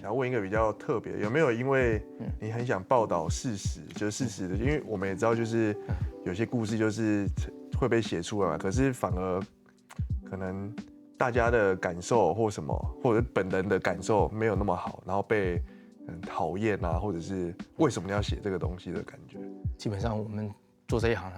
想问一个比较特别，有没有因为你很想报道事实，就是事实的，因为我们也知道，就是有些故事就是会被写出来嘛，可是反而可能大家的感受或什么，或者本人的感受没有那么好，然后被很讨厌啊，或者是为什么你要写这个东西的感觉。基本上我们做这一行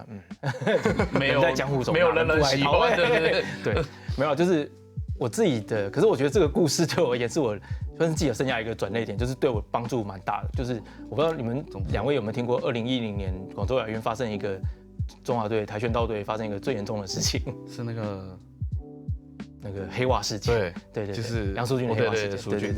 没有在江湖走，没有人喜欢，对不对？对，没有，就是我自己的。可是我觉得这个故事对我而言是我算是记者生涯一个转捩点，就是对我帮助蛮大的。就是我不知道你们两位有没有听过2010年广州亚运发生一个中华队跆拳道队发生一个最严重的事情，是那个黑袜事件。对，就是杨淑君的黑袜事件。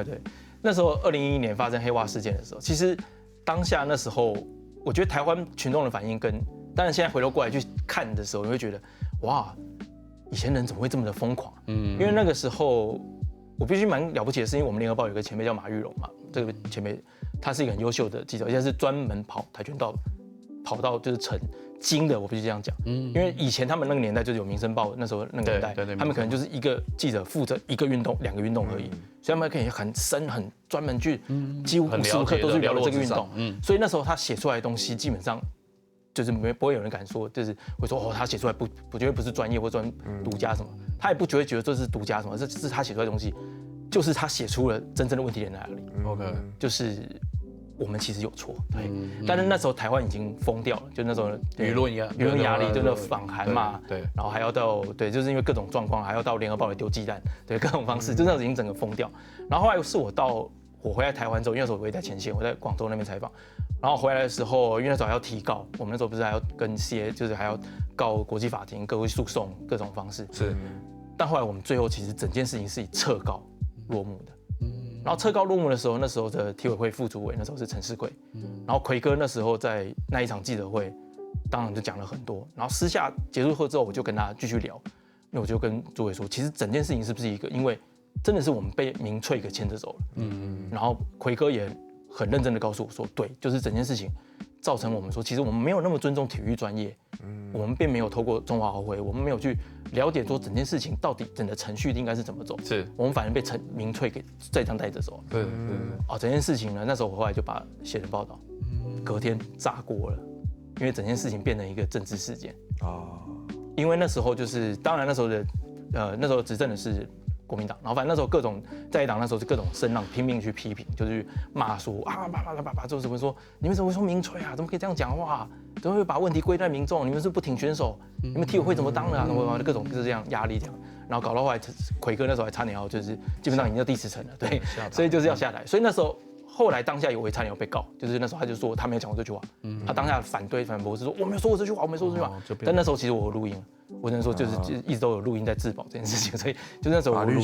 对。那时候2011年发生黑袜事件的时候，其实当下那时候，我觉得台湾群众的反应跟，当然现在回头过来去看的时候，你会觉得哇，以前人怎么会这么的疯狂？因为那个时候我必须蛮了不起的是，因为我们联合报有个前辈叫马玉龙嘛，这个前辈他是一个很优秀的记者，而且是专门跑跆拳道，跑到就是成金的，我必须这样讲。因为以前他们那个年代就是有民生报，那时候那个年代，他们可能就是一个记者负责一个运动、2个运动而已，所以他们可以很深、很专门去，几乎无时无刻都是聊这个运动。所以那时候他写出来的东西，基本上就是不会有人敢说，就是会说他写出来不绝对不是专业或独家什么，他也不觉得这是独家什么，这是他写出来的东西，就是他写出了真正的问题点在哪里。OK， 就是我们其实有错，对。但是那时候台湾已经疯掉了，就那时候舆论压力，就那访韩嘛，对，然后还要到就是因为各种状况，还要到联合报里丢鸡蛋，对，各种方式，就那时候已经整个疯掉。然后后来是我回来台湾之后，因为那时候我也在前线，我在广州那边采访，然后回来的时候，因为那时候还要提告，我们那时候不是还要跟就是还要告国际法庭、各位诉讼各种方式。是。但后来我们最后其实整件事情是以撤告落幕的。然后撤告落幕的时候，那时候的体委会副主委那时候是陈世奎，然后奎哥那时候在那一场记者会，当然就讲了很多。然后私下结束后之后，我就跟他继续聊，那我就跟主委说，其实整件事情是不是一个，因为真的是我们被民粹给牵着走了。然后奎哥也很认真的告诉我说，对，就是整件事情造成我们说，其实我们没有那么尊重体育专业，我们并没有透过中华奥会，我们没有去了解说整件事情到底整个程序应该是怎么走，是我们反而被民粹给这样带着走。对，整件事情呢，那时候我后来就把写成报道，隔天炸锅了，因为整件事情变成一个政治事件因为那时候就是当然那时候的那时候执政的是国民党，然后反正那时候各种在野党那时候是各种声浪拼命去批评，就是骂说就是会说你们怎么会说民粹啊？怎么可以这样讲话？怎么会把问题归在民众？你们是不挺选手？你们体委会怎么当的啊？什么各种就是这样压力这样，然后搞到后来奎哥那时候还差点要就是基本上已经到第10层了，对，所以就是要下来。所以那时候后来当下我也差点要被告，就是那时候他就说他没有讲过这句话，他当下反驳是说我没有说过这句话，我没说过这句话。但那时候其实我有录音。我只能说，就是一直都有录音在自保这件事情，所以就那时候法律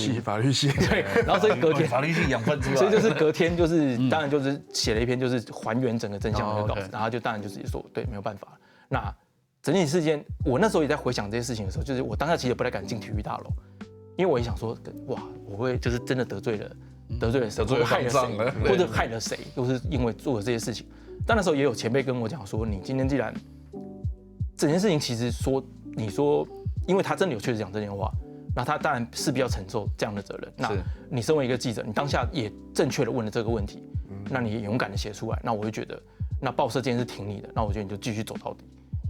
系对，然后所以隔天法律系养分出来，所以就是隔天就是当然就是写了一篇就是还原整个真相的稿子，然后就当然就是说对没有办法。那整件事件，我那时候也在回想这些事情的时候，就是我当下其实不太敢进体育大楼，因为我也想说哇，我会就是真的得罪了谁，害了谁，或者害了谁，就是因为做了这些事情。但那时候也有前辈跟我讲说，你今天既然整件事情其实你说，因为他真的有确实讲这件话，那他当然势必要承受这样的责任。那你身为一个记者，你当下也正确的问了这个问题，那你也勇敢的写出来，那我就觉得，那报社今天是挺你的，那我觉得你就继续走到底，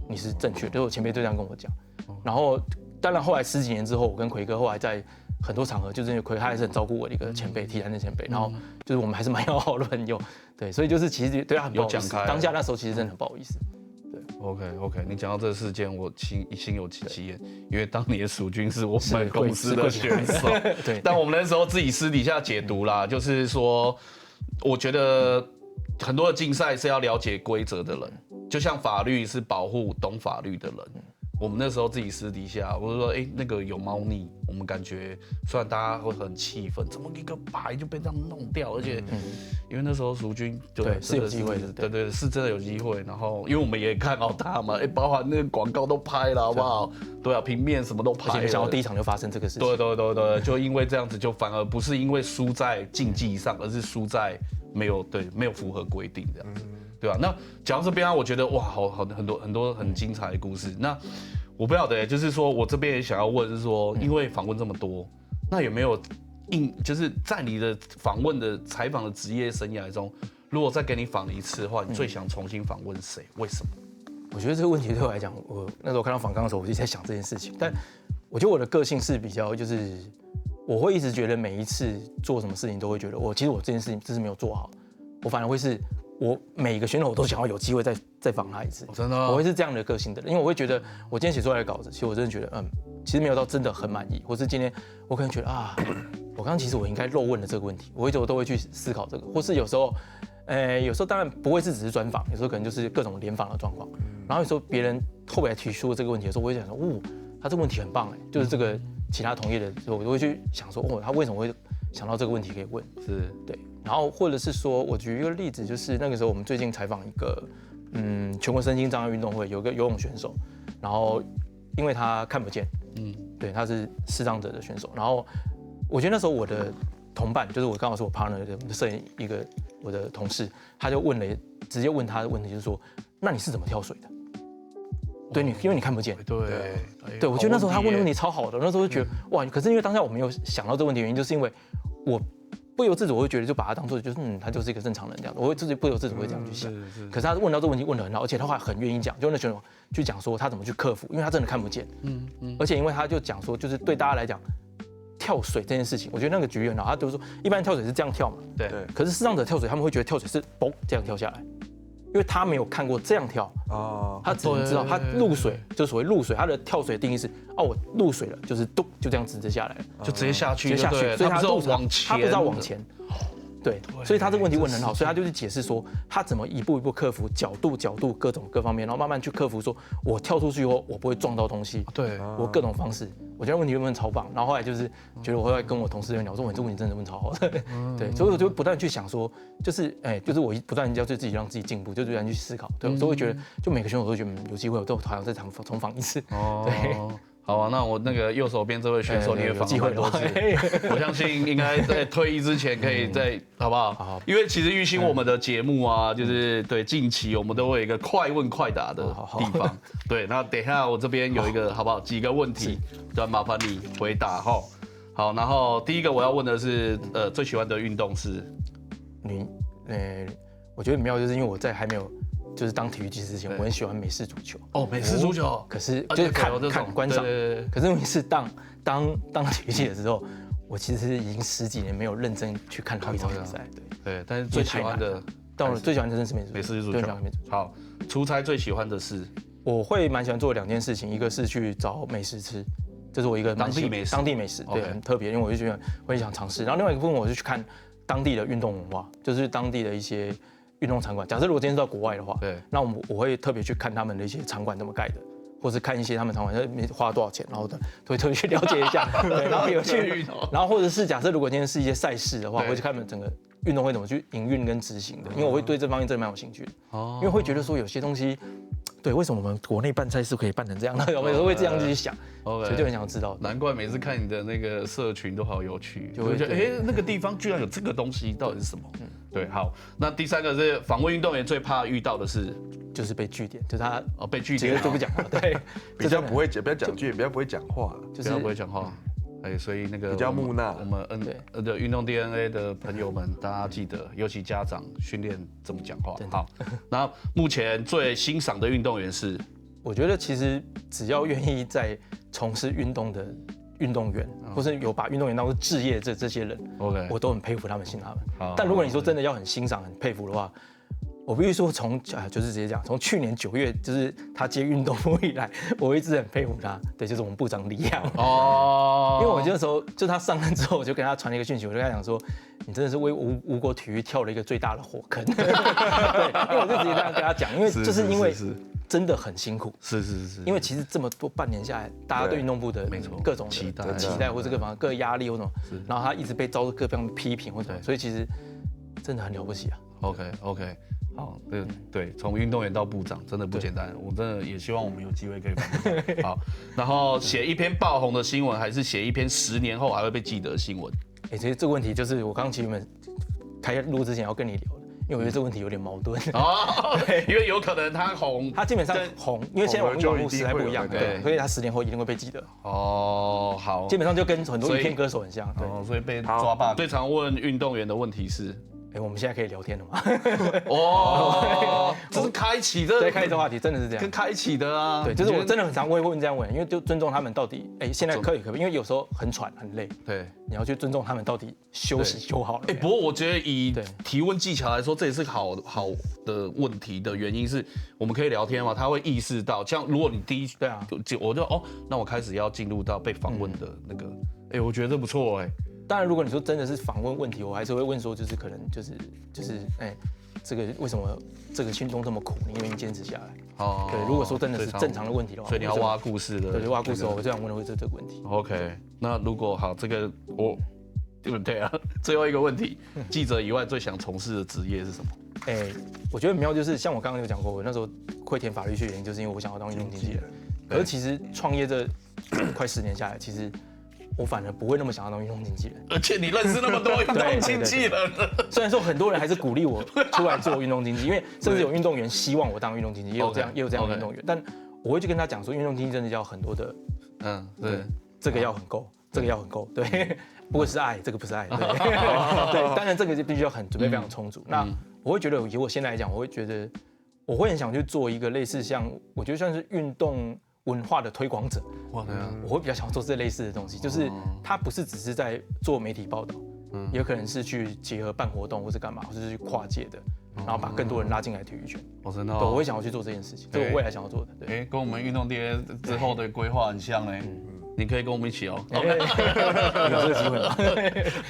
你是正确的。就我前辈就这样跟我讲。然后，当然后来10几年之后，我跟奎哥后来在很多场合，就是因为奎他还是很照顾我的一个前辈，体坛的前辈，然后就是我们还是蛮要好的朋友，对，所以就是其实对他很不好意思，当下那时候其实真的很不好意思。OK， 你讲到这个事件，我心有戚戚焉，因为当年蜀君是我们公司的选手，对，但我们那时候自己私底下解读啦，就是说，我觉得很多的竞赛是要了解规则的人，就像法律是保护懂法律的人。我们那时候自己私底下，我就说，那个有猫腻，我们感觉虽然大家会很气愤，怎么一个白就被这样弄掉，而且因为那时候蜀君对是有机会的，对，是真的有机会。然后因为我们也看好他嘛，包含那个广告都拍了，好不好？对啊，平面什么都拍了。而且没想到第一场就发生这个事情。对，就因为这样子，就反而不是因为输在竞技上，而是输在没有符合规定这样子。对吧？那讲到这边啊，我觉得哇，好很多很精彩的故事。那我不晓得，就是说我这边也想要问，是说，因为访问这么多，那有没有就是在你的访问的采访的职业生涯中，如果再给你访一次的话，你最想重新访问谁？为什么？我觉得这个问题对我来讲，我那时候看到访纲的时候，我就在想这件事情。但我觉得我的个性是比较，就是我会一直觉得每一次做什么事情都会觉得其实我这件事情这是没有做好，我反而会是我每一个选手我都想要有机会再访他一次。真的，我会是这样的个性的人，因为我会觉得我今天写出来的稿子，其实我真的觉得其实没有到真的很满意，或是今天我可能觉得我刚刚其实我应该漏问了这个问题，我都会去思考这个，或是有时候当然不会是只是专访，有时候可能就是各种联访的状况，然后有时候别人后来提出这个问题的时候，我会想说，他这个问题很棒就是这个其他同业的时候，我都会去想说，他为什么会想到这个问题可以问？是对，然后或者是说我举一个例子，就是那个时候我们最近采访一个全国身心障碍运动会有一个游泳选手，然后因为他看不见，对，他是视障者的选手，然后我觉得那时候我的同伴，就是我刚好是我 partner 的摄影一个我的同事，他就直接问他的问题，就是说，那你是怎么跳水的？对，因为你看不见。对，我觉得那时候他问的问题超好的，那时候就觉得哇，可是因为当下我没有想到这个问题，原因就是因为我不由自主，我会觉得就把他当做就是他就是一个正常人这样，我会自己不由自主会这样去想。可是他问到这个问题问得很好，而且他还很愿意讲，就那选手去讲说他怎么去克服，因为他真的看不见。而且因为他就讲说，就是对大家来讲，跳水这件事情，我觉得那个举例很好，他就是说一般跳水是这样跳嘛，对。可是视障者跳水，他们会觉得跳水是嘣这样跳下来。因为他没有看过这样跳他只能知道他入水，就所谓入水，他的跳水的定义是我入水了，就是咚就这样直接下来了，就直接下去，直接下去，所以他不知道往前，对，所以他这个问题问得很好，所以他就是解释说他怎么一步一步克服角度各种各方面，然后慢慢去克服说我跳出去以后我不会撞到东西，对，我各种方式，我觉得问题问超棒，然后后来就是觉得我会跟我同事聊说，你这问题真的问超好的，对，所以我就不断去想说，就是我不断要对自己让自己进步，就不断去思考，对，所以我觉得就每个选手都觉得有机会我都好像再重访一次，对。好啊，那我那个右手边这位选手，你也访很多次，我相信应该在退役之前可以再好不好？好，因为其实玉兴我们的节目啊，就是对近期我们都会有一个快问快答的地方，对，那等一下我这边有一个好不好？几个问题，就麻烦你回答哈。好，然后第一个我要问的是，最喜欢的运动是？我觉得很妙，就是因为我在还没有。就是当体育记者之前，我很喜欢美式足球。美式足球。可是就是看观赏。可是问题是当体育记者之后，我其实已经10几年没有认真去看好一场比赛。对，但是最喜欢的，到了最喜欢的真是美式足球。好，出差最喜欢的是？我会蛮喜欢做2件事情，一个是去找美食吃，这是我一个当地美食，对，很特别，因为我就觉得我也想尝试。然后另外一个部分我是去看当地的运动文化，就是当地的一些。运动场馆，假设如果今天是到国外的话，对，那我会特别去看他们的一些场馆怎么盖的，或是看一些他们场馆花了多少钱，然后都会特别去了解一下，对，然后有去，然后或者是假设如果今天是一些赛事的话，我会去看他们整个运动会怎么去营运跟执行的，因为我会对这方面真的蛮有兴趣的，因为会觉得说有些东西。对，为什么我们国内办赛事可以办成这样？有时候会这样去想，所以就很想知道。难怪每次看你的那个社群都好有趣，就会觉得那个地方居然有这个东西，到底是什么？对，好。那第3个是访问运动员最怕遇到的是，就是被句点，就是他被句点就不讲话，对，比较不会讲，不要讲句，比较不会讲话，就是不会讲话。所以那个比较木讷，我们的运动 DNA 的朋友们，大家记得，尤其家长训练怎么讲话。好，然后目前最欣赏的运动员是，我觉得其实只要愿意在从事运动的运动员，或是有把运动员当作志业这些人，我都很佩服他们，欣赏他们。但如果你说真的要很欣赏、很佩服的话，我必须说就是直接讲，从去年9月就是他接运动部以来，我一直很佩服他。对，就是我们部长李阳。因为我那时候就他上任之后，我就跟他传了一个讯息，我就跟他讲说，你真的是为吴国体育跳了一个最大的火坑。对，因为我就直接这样跟他讲，因为就是因为真的很辛苦。是。因为其实这么多半年下来，大家对运动部的各种期待或者各压力或什么，然后他一直被遭受各方面批评或者，所以其实真的很了不起啊。OK。好，对，从运动员到部长真的不简单，我真的也希望我们有机会可以访问。好，然后写一篇爆红的新闻，还是写一篇10年后还会被记得的新闻？其实这个问题就是我刚刚其实开录之前要跟你聊的，因因为我觉得这个问题有点矛盾。哦，因为有可能他红，他基本上红，因为现在网络时代不一样，对对，所以他10年后一定会被记得。哦，好，基本上就跟很多影片歌手很像，对。所以被抓爆。最常问运动员的问题是。我们现在可以聊天了吗？哦，这是开启的，对，开启这话题真的是这样，跟开启的啊。对，就是我真的很常会问这样问，因为就尊重他们到底，现在可以，因为有时候很喘很累，对，你要去尊重他们到底休息休好了。不过我觉得以提问技巧来说，这也是好的问题的原因是，我们可以聊天嘛，他会意识到，像如果你第一对啊，我就那我开始要进入到被访问的那个，我觉得这不错当然，如果你说真的是访问问题，我还是会问说，就是可能就是这个为什么这个运动这么苦，你愿意坚持下来？哦，对，如果说真的是正常的问题的话，所以你要挖故事的，对，挖故事，我这样问的会是这个问题。OK， 那如果好，这个对啊，最后一个问题，记者以外最想从事的职业是什么？我觉得妙就是像我刚刚有讲过，我那时候会填法律系原因就是因为我想要当运动经纪人。可是其实创业这快10年下来，其实我反而不会那么想要当运动经纪人，而且你认识那么多运动经纪人，虽然说很多人还是鼓励我出来做运动经纪，因为甚至有运动员希望我当运动经纪，也有这样的运动员，但我会去跟他讲说，运动经纪真的要很多的，对，这个要很够，这个要很够，对，不过是爱，这个不是爱，对，当然这个就必须要准备非常充足。那我会觉得以我现在来讲，我会觉得我会很想去做一个类似像，我觉得算是运动文化的推广者，我会比较想做这类似的东西，就是它不是只是在做媒体报道，也有可能是去结合办活动或是干嘛，或是去跨界的，然后把更多人拉进来体育圈。真的，我会想要去做这件事情，这是我未来想要做的。对，跟我们运动爹之后的规划很像嘞。你可以跟我们一起哦，有这个机会吗？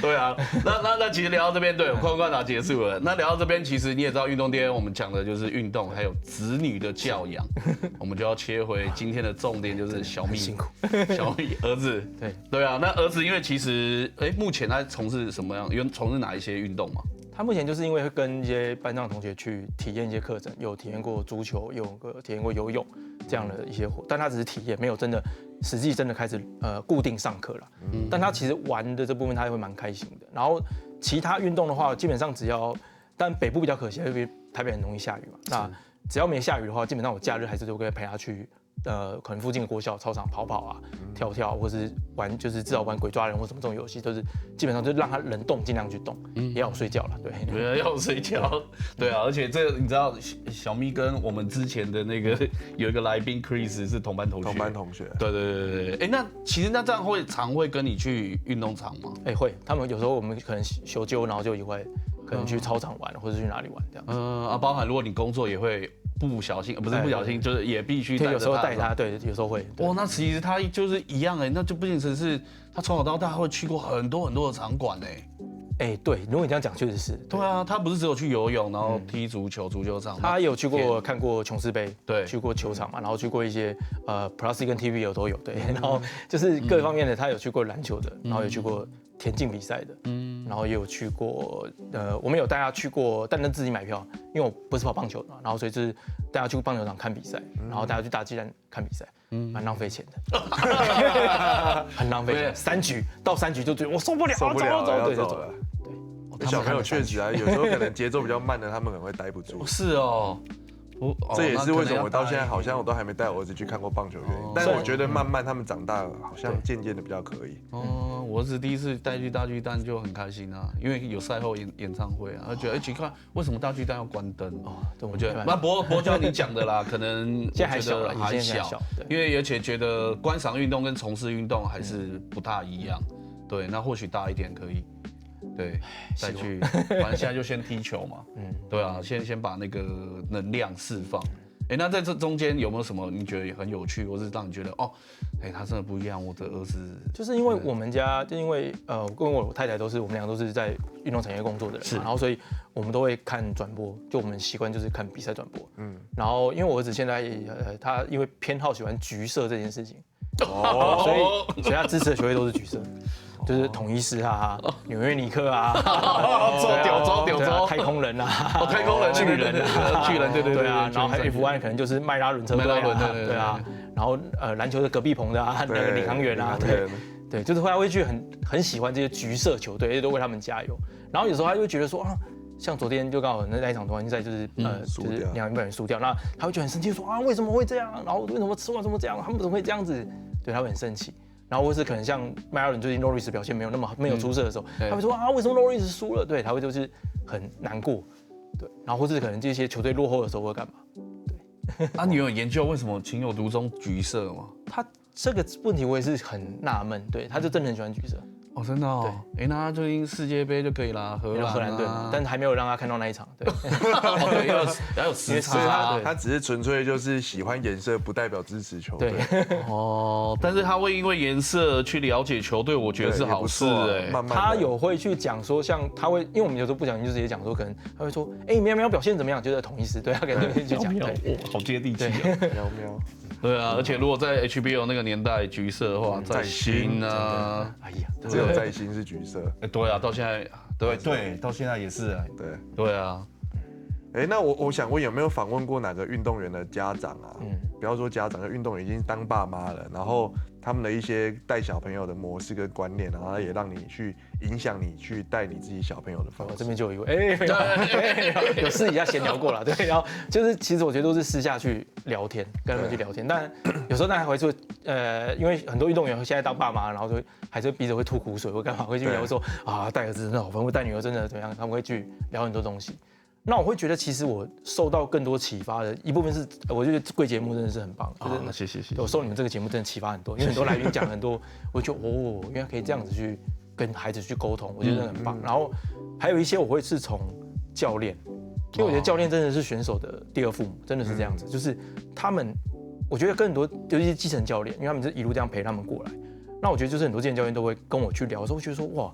对啊，那其实聊到这边，对，快打结束了。那聊到这边，其实你也知道，运动爹我们讲的就是运动，还有子女的教养，我们就要切回今天的重点，就是小蜜辛苦，小蜜儿子，对啊，那儿子因为其实目前他从事什么样，从事哪一些运动嘛？他目前就是因为会跟一些班上同学去体验一些课程，有体验过足球，有体验过游泳这样的一些但他只是体验，没有真的实际真的开始固定上课了。但他其实玩的这部分他也会蛮开心的。然后其他运动的话，基本上只要，但北部比较可惜，因为台北很容易下雨嘛。那只要没下雨的话，基本上我假日还是都会陪他去。可能附近的国小操场跑跑啊、跳跳，或是玩就是至少玩鬼抓人或什么这种游戏，都是基本上就是让他能动尽量去动，也要睡觉了，对，要睡觉，对啊，而且这个你知道小咪跟我们之前的那个有一个来宾 Chris 是同班同学，对，那其实那这样常会跟你去运动场吗？会，他们有时候我们可能休休，然后就也会可能去操场玩，或者去哪里玩这样。包含如果你工作也会。不小心，不是不小心，就是也必须带着他。有时候带他，对，有时候会。那其实他就是一样那就不仅只是他从小到大会去过很多的场馆对，如果你这样讲，确实是。对啊，他不是只有去游泳，然后踢足球场。他也有去过看过琼斯杯，对，去过球场嘛，然后去过一些Plus 跟 TV 都有，对，然后就是各方面的，他有去过篮球的，然后也去过田径比赛的，然后也有去过我们有带他去过，但能自己买票，因为我不是跑棒球的，然后所以就是带他去棒球场看比赛，然后带他去大鸡蛋看比赛，蛮浪费钱的，很浪费钱。到3局就觉得我受不了，走，对，就走了。对，小朋友确实啊，有时候可能节奏比较慢的，他们可能会待不住。是哦。这也是为什么我到现在好像我都还没带我儿子去看过棒球的原因，但我觉得慢慢他们长大了，好像渐渐的比较可以。我儿子第一次带去大巨蛋就很开心啊，因为有赛后演唱会啊，他觉得奇怪，为什么大巨蛋要关灯？我觉得不过就像你讲的啦，可能现在还小，因为而且觉得观赏运动跟从事运动还是不大一样。对，那或许大一点可以。对，再去，反正现在就先踢球嘛。对啊，先把那个能量释放。那在这中间有没有什么你觉得也很有趣，或是让你觉得他真的不一样？我的儿子就是因为我们家，就因为跟我太太我们俩都是在运动产业工作的人嘛，然后所以我们都会看转播，就我们习惯就是看比赛转播。然后因为我儿子现在他因为偏好喜欢橘色这件事情，所以他支持的球队都是橘色。就是统一狮啊，纽约尼克啊，丢太空人啊，太空人巨人啊，巨人对啊，然后还有 F1 可能就是迈拉伦车队对啊，然后篮球的隔壁棚的那个领航员啊，对，就是他会去很喜欢这些橘色球队，都为他们加油。然后有时候他就会觉得说像昨天就刚好那一场团赛就是就是2人被人输掉，那他会觉得很生气，说啊为什么会这样？然后为什么吃完怎么这样？他们怎么会这样子？对，他会很生气。然后或是可能像迈尔伦最近 Norris 表现没有出色的时候，他会说啊为什么 Norris 输了？对，他会就是很难过。对，然后或是可能这些球队落后的时候会干嘛？对。啊，你有研究为什么情有独钟橘色吗？他这个问题我也是很纳闷，对，他就真的很喜欢橘色。哦，真的哦。对，那他就赢世界杯就可以啦，荷兰队，但还没有让他看到那一场。对，对，要有时差。他只是纯粹就是喜欢颜色，不代表支持球队。哦，但是他会因为颜色去了解球队，我觉得是好事哎。他有会去讲说，像他会，因为我们有时候不小心就直接讲说，可能他会说，喵表现怎么样，就是同意思，对他可能去讲。对，好接地气哦，喵。对啊，而且如果在 HBO 那个年代橘色的话，在新啊，哎呀，只有在新是橘色。对啊，到现在，对，到现在也是哎，对啊。那我想问，有没有访问过哪个运动员的家长啊？不要说家长，运动员已经当爸妈了，然后他们的一些带小朋友的模式跟观念，然后也让你去影响你去带你自己小朋友的方式。这边就有一位，有私底下闲聊过了，对，然后就是其实我觉得都是私下去聊天，跟他们去聊天，但有时候大家还是会因为很多运动员现在当爸妈，然后就还是逼着会吐苦水，会干嘛，会去聊说啊带儿子真的好烦，或带女儿真的怎么样，他们会去聊很多东西。那我会觉得，其实我受到更多启发的一部分是，我觉得贵节目真的是很棒，谢谢。我受你们这个节目真的启发很多，因为很多来宾讲很多，我就觉得原来可以这样子去跟孩子去沟通，我觉得真的很棒。然后还有一些我会是从教练，因为我觉得教练真的是选手的第二父母，真的是这样子，就是他们，我觉得跟很多尤其是基层教练，因为他们是一路这样陪他们过来，那我觉得就是很多基层教练都会跟我去聊的时候，会觉得说哇。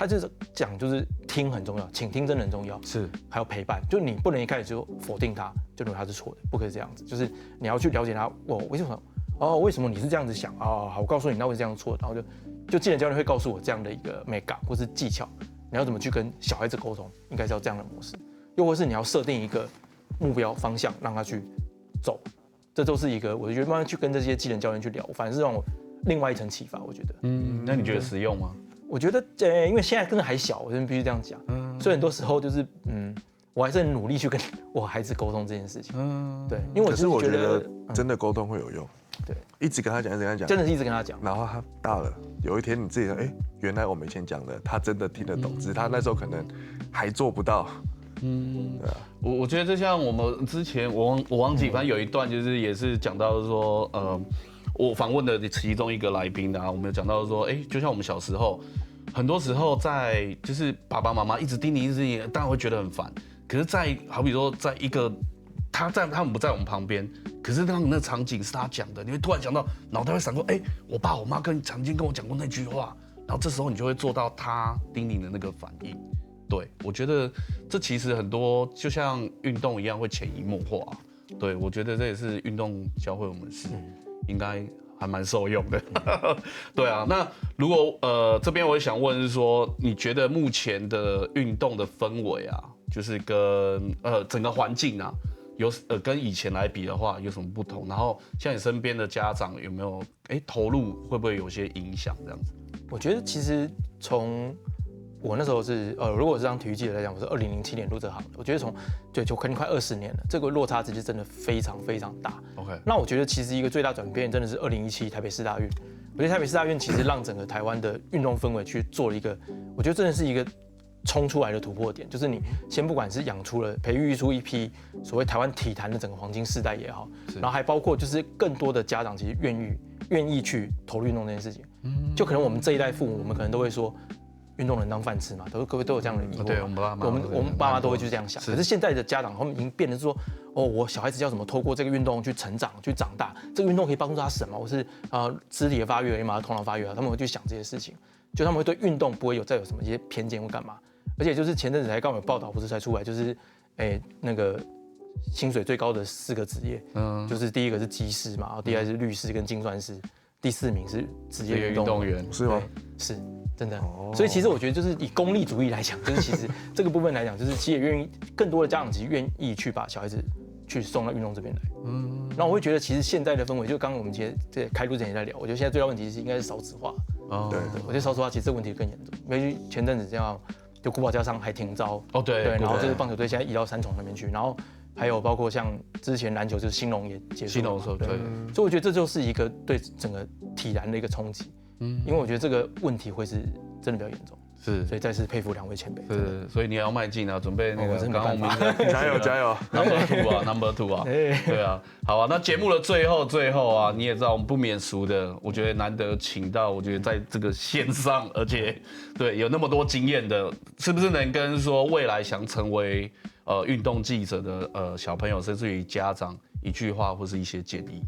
他就是讲，就是听很重要，倾听真的很重要，是，还有陪伴，就你不能一开始就否定他，就认为他是错的，不可以这样子，就是你要去了解他，为什么，为什么你是这样子想啊？好，我告诉你，那会这样错的，然后就技能教练会告诉我这样的一个美感或是技巧，你要怎么去跟小孩子沟通，应该是要这样的模式，又或是你要设定一个目标方向让他去走，这都是一个，我觉得慢慢去跟这些技能教练去聊，反而是让我另外一层启发，我觉得，那你觉得实用吗？我觉得，因为现在真的还小，我真的必须这样讲，所以很多时候就是，我还是很努力去跟我孩子沟通这件事情，对，因为我觉得真的沟通会有用，对，一直跟他讲，真的是一直跟他讲，然后他大了，有一天你自己说，原来我们以前讲的，他真的听得懂，只是他那时候可能还做不到，对啊，我觉得就像我们之前我忘记，反正有一段就是也是讲到说，我访问的其中一个来宾啊，我们有讲到说，就像我们小时候，很多时候在就是爸爸妈妈一直叮咛，当然会觉得很烦。可是好比说在一个他们不在我们旁边，可是那场景是他讲的，你会突然想到，脑袋会闪过，我爸我妈曾经跟我讲过那句话，然后这时候你就会做到他叮咛的那个反应。对，我觉得这其实很多就像运动一样会潜移默化。对，我觉得这也是运动教会我们是。应该还蛮受用的，对啊。那如果这边我也想问是说，你觉得目前的运动的氛围啊，就是跟整个环境啊，跟以前来比的话有什么不同？然后像你身边的家长有没有投入，会不会有些影响这样子？我觉得其实从我那时候是如果是当体育记者来讲，我是2007年入这行的。我觉得就可能快20年了，这个落差值是真的非常非常大。OK， 那我觉得其实一个最大转变真的是2017台北市大运。我觉得台北市大运其实让整个台湾的运动氛围去做了一个，我觉得真的是一个冲出来的突破点。就是你先不管是培育出一批所谓台湾体坛的整个黄金世代也好，然后还包括就是更多的家长其实愿意去投入运动这件事情。就可能我们这一代父母，我们可能都会说。运动能当饭吃嘛？各位都有这样的疑惑。对，我们爸妈都会去这样想。可是现在的家长，他们已经变成说，我小孩子要怎么透过这个运动去成长、去长大？这个运动可以帮助他什么？我是肢体的发育而已嘛，头脑发育啊，他们会去想这些事情。就他们会对运动不会再有什么一些偏见或干嘛。而且就是前阵子才刚有报道，不是才出来，就是那个薪水最高的4个职业，就是第一个是技师嘛，然后第二是律师跟精算师，第4名是职业运动员，是吗？是。真的，所以其实我觉得就是以功利主义来讲，就是其实这个部分来讲，就是其实也愿意更多的家长其实愿意去把小孩子去送到运动这边来。那我会觉得其实现在的氛围，就刚刚我们在开录之前也在聊，我觉得现在最大问题是应该是少子化。对，我觉得少子化其实这个问题更严重。因为前阵子这样就古堡加上还挺招哦，对，然后这个棒球队现在移到三重那边去，然后还有包括像之前篮球就是兴农也结束，兴农对，所以我觉得这就是一个对整个体坛的一个冲击，因为我觉得这个问题会是真的比较严重。是，所以再次佩服2位前辈。是，所以你也要迈进啊，准备那个刚刚我们加油加油 ，Number two 啊，对啊，好啊。那节目的最后啊，你也知道我们不免俗的，我觉得难得请到，我觉得在这个线上，而且对有那么多经验的，是不是能跟说未来想成为运动记者的小朋友，甚至于家长一句话或是一些建议？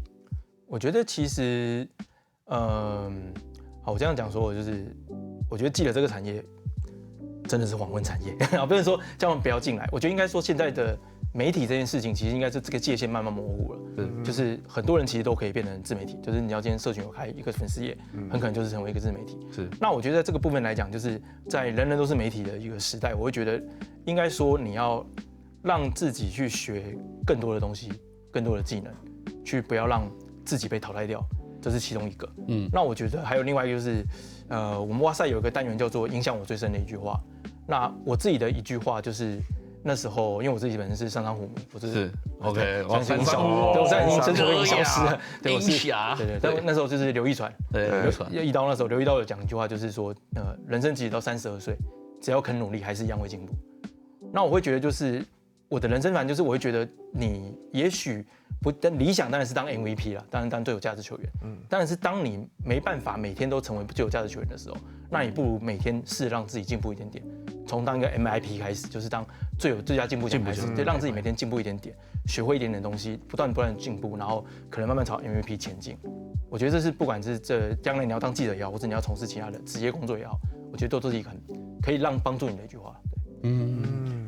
我觉得其实，好，我这样讲说，我觉得记者这个产业真的是黄昏产业，不能说叫他们不要进来。我觉得应该说现在的媒体这件事情，其实应该是这个界限慢慢模糊了。就是很多人其实都可以变成自媒体，就是你要今天社群有开一个粉丝页，很可能就是成为一个自媒体。是。那我觉得在这个部分来讲，就是在人人都是媒体的一个时代，我会觉得应该说你要让自己去学更多的东西，更多的技能，去不要让自己被淘汰掉。这是其中一个。那我觉得还有另外一个就是，我们哇塞有一个单元叫做影响我最深的一句话。那我自己的一句话就是那时候，因为我自己本身是上山虎迷，我是 OK， 我现在已经真的已经消失了。对，我是对，但那时候就是刘一传，一刀那时候刘一刀有讲一句话，就是说，人生其实到32岁，只要肯努力，还是一样会进步。那我会觉得就是我的人生反正就是我会觉得你也许。不，但理想当然是当 MVP 啦，当然当最有价值球员。当然是当你没办法每天都成为最有价值球员的时候，那你不如每天试着让自己进步一点点，从当一个 MIP 开始，就是当最佳进步奖开始，就让自己每天进步一点点，学会一点点东西，不断进步，然后可能慢慢朝 MVP 前进。我觉得这是不管是将来你要当记者也好，或者你要从事其他的职业工作也好，我觉得都是一个很可以帮助你的一句话。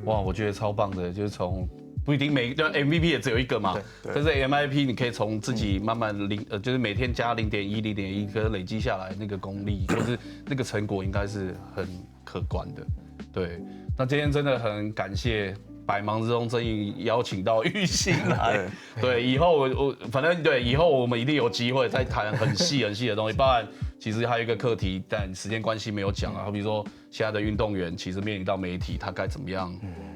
哇，我觉得超棒的，就是从。不一定MVP 也只有一个嘛，但是 MIP 你可以从自己慢慢就是每天加0.1，可累积下来那个功力，或是那个成果应该是很可观的。对，那今天真的很感谢百忙之中终于邀请到玉兴来。对，以后反正对以后我们一定有机会再谈很细的东西，包含其实还有一个课题，但时间关系没有讲啊。好比说现在的运动员其实面临到媒体，他该怎么样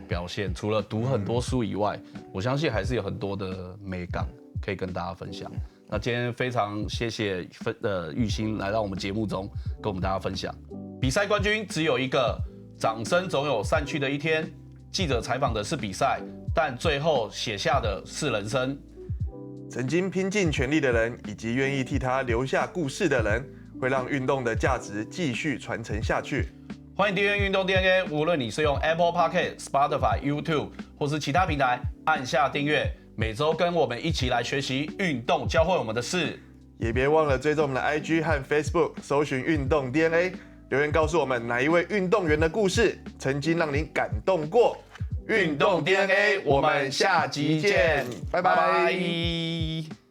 表现？除了读很多书以外，我相信还是有很多的美感可以跟大家分享。那今天非常谢谢玉兴来到我们节目中跟我们大家分享。比赛冠军只有一个，掌声总有散去的一天。记者采访的是比赛，但最后写下的是人生。曾经拼尽全力的人，以及愿意替他留下故事的人，会让运动的价值继续传承下去。欢迎订阅运动 DNA， 无论你是用 Apple Podcast、Spotify、YouTube 或是其他平台，按下订阅，每周跟我们一起来学习运动教会我们的事。也别忘了追踪我们的 IG 和 Facebook， 搜寻运动 DNA， 留言告诉我们哪一位运动员的故事曾经让您感动过。运动 DNA， 我们下集见，拜拜。